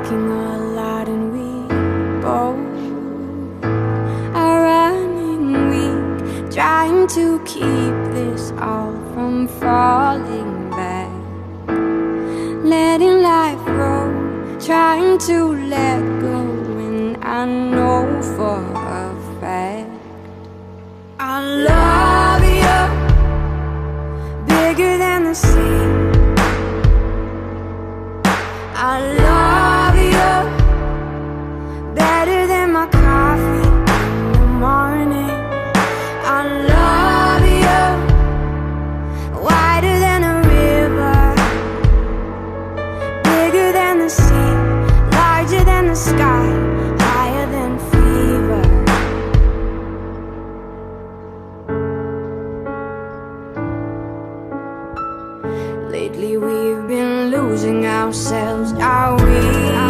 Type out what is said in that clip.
talking a lot and we both are running weak, trying to keep this all from falling back, letting life roll, trying to let go when I know for a fact I love you bigger than the sea. I love you better than my coffee in the morning. I love you wider than a river, bigger than the sea, larger than the sky, higher than fever. Lately we've been losing ourselves, are we?